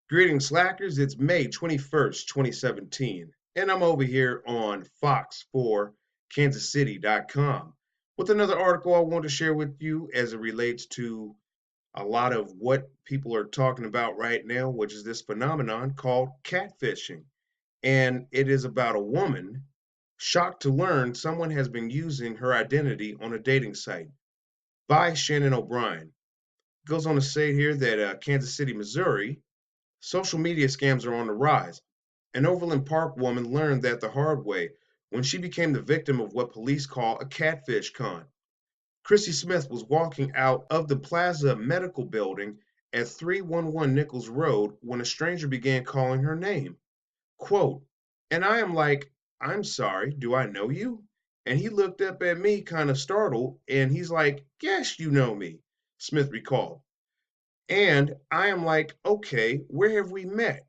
Greetings, Slackers. It's May 21st, 2017, and I'm over here on Fox for KansasCity.com with another article I want to share with you as it relates to a lot of what people are talking about right now, which is this phenomenon called catfishing. And it is about a woman shocked to learn someone has been using her identity on a dating site by Shannon O'Brien. It goes on to say here that Kansas City, Missouri, social media scams are on the rise. An Overland Park woman learned that the hard way when she became the victim of what police call a catfish con. Chrissy Smith was walking out of the Plaza Medical Building at 311 Nichols Road when a stranger began calling her name. Quote, and I am like, I'm sorry, do I know you? And he looked up at me kind of startled and he's like, yes, you know me, Smith recalled. And I am like, okay, where have we met?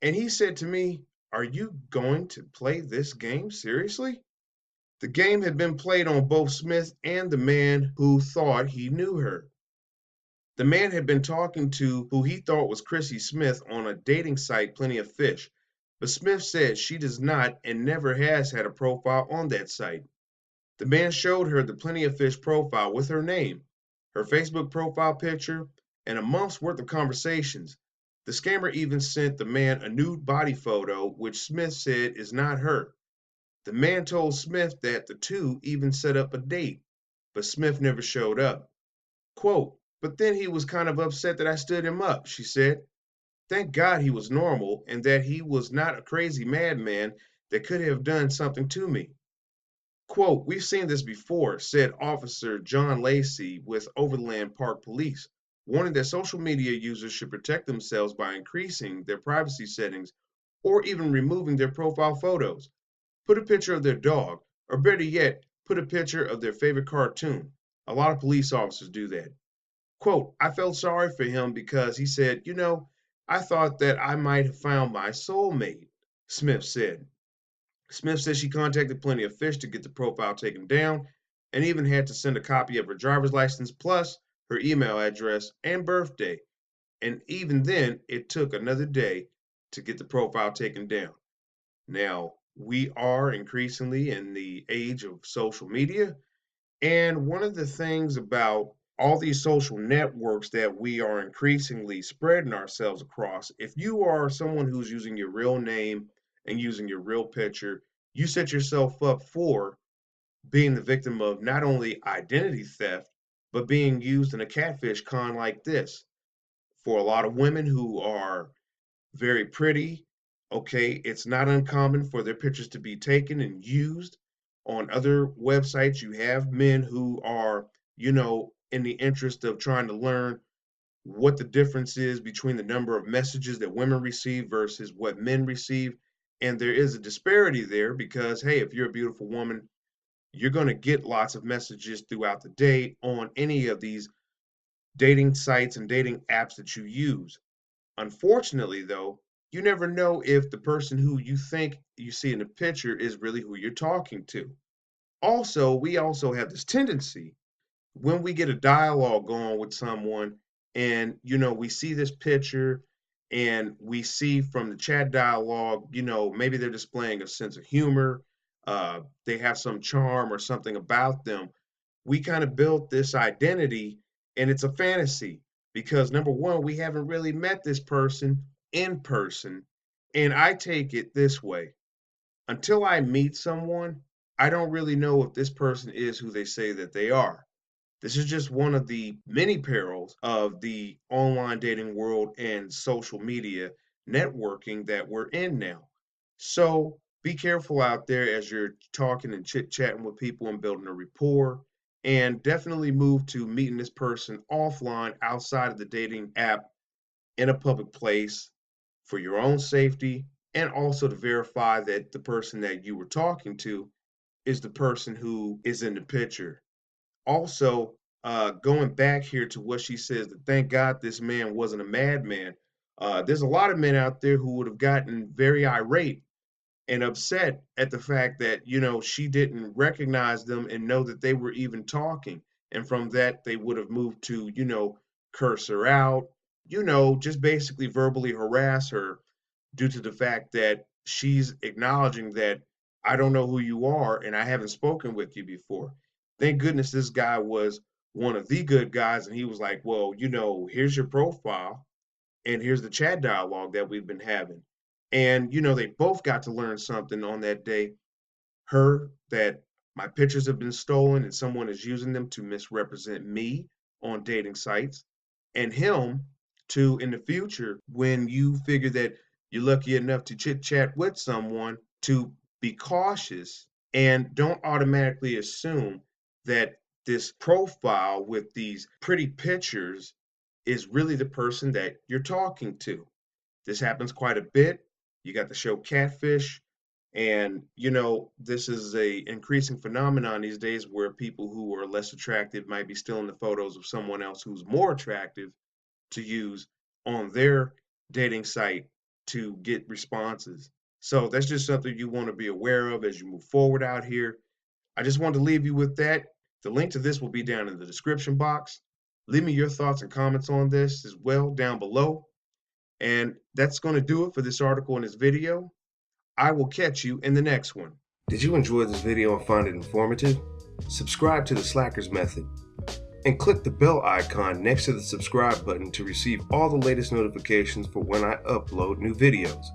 And he said to me, are you going to play this game seriously? The game had been played on both Smith and the man who thought he knew her. The man had been talking to who he thought was Chrissy Smith on a dating site, Plenty of Fish. But Smith said she does not and never has had a profile on that site. The man showed her the Plenty of Fish profile with her name, her Facebook profile picture, and a month's worth of conversations. The scammer even sent the man a nude body photo, which Smith said is not her. The man told Smith that the two even set up a date, but Smith never showed up. Quote, but then he was kind of upset that I stood him up, she said. Thank God he was normal and that he was not a crazy madman that could have done something to me. Quote, we've seen this before, said Officer John Lacey with Overland Park Police, warning that social media users should protect themselves by increasing their privacy settings or even removing their profile photos. Put a picture of their dog, or better yet, put a picture of their favorite cartoon. A lot of police officers do that. Quote, I felt sorry for him because he said, I thought that I might have found my soulmate, Smith said. Smith says she contacted Plenty of Fish to get the profile taken down and even had to send a copy of her driver's license plus her email address and birthday. And even then, it took another day to get the profile taken down. Now, we are increasingly in the age of social media. And one of the things about all these social networks that we are increasingly spreading ourselves across, if you are someone who's using your real name and using your real picture, you set yourself up for being the victim of not only identity theft, but being used in a catfish con like this. For a lot of women who are very pretty, okay, it's not uncommon for their pictures to be taken and used on other websites. You have men who are, in the interest of trying to learn what the difference is between the number of messages that women receive versus what men receive. And there is a disparity there because, hey, if you're a beautiful woman, you're going to get lots of messages throughout the day on any of these dating sites and dating apps that you use. Unfortunately, though, you never know if the person who you think you see in the picture is really who you're talking to. Also, we also have this tendency when we get a dialogue going with someone and we see this picture and we see from the chat dialogue, maybe they're displaying a sense of humor, they have some charm or something about them. We kind of built this identity and it's a fantasy because number one, we haven't really met this person in person. And I take it this way, until I meet someone, I don't really know if this person is who they say that they are. This is just one of the many perils of the online dating world and social media networking that we're in now. So be careful out there as you're talking and chit chatting with people and building a rapport. And definitely move to meeting this person offline outside of the dating app in a public place for your own safety and also to verify that the person that you were talking to is the person who is in the picture. Also, going back here to what she says, that thank God this man wasn't a madman. There's a lot of men out there who would have gotten very irate and upset at the fact that, she didn't recognize them and know that they were even talking. And from that, they would have moved to, curse her out, just basically verbally harass her due to the fact that she's acknowledging that I don't know who you are and I haven't spoken with you before. Thank goodness this guy was one of the good guys and he was like, well, here's your profile and here's the chat dialogue that we've been having. And, they both got to learn something on that day. Her, that my pictures have been stolen and someone is using them to misrepresent me on dating sites. And him, to in the future, when you figure that you're lucky enough to chit chat with someone, to be cautious and don't automatically assume that this profile with these pretty pictures is really the person that you're talking to. This happens quite a bit. You got the show Catfish, and this is a increasing phenomenon these days where people who are less attractive might be stealing the photos of someone else who's more attractive to use on their dating site to get responses. So that's just something you want to be aware of as you move forward out here. I just wanted to leave you with that. The link to this will be down in the description box. Leave me your thoughts and comments on this as well down below. And that's going to do it for this article and this video. I will catch you in the next one. Did you enjoy this video and find it informative? Subscribe to the Slackers Method and click the bell icon next to the subscribe button to receive all the latest notifications for when I upload new videos.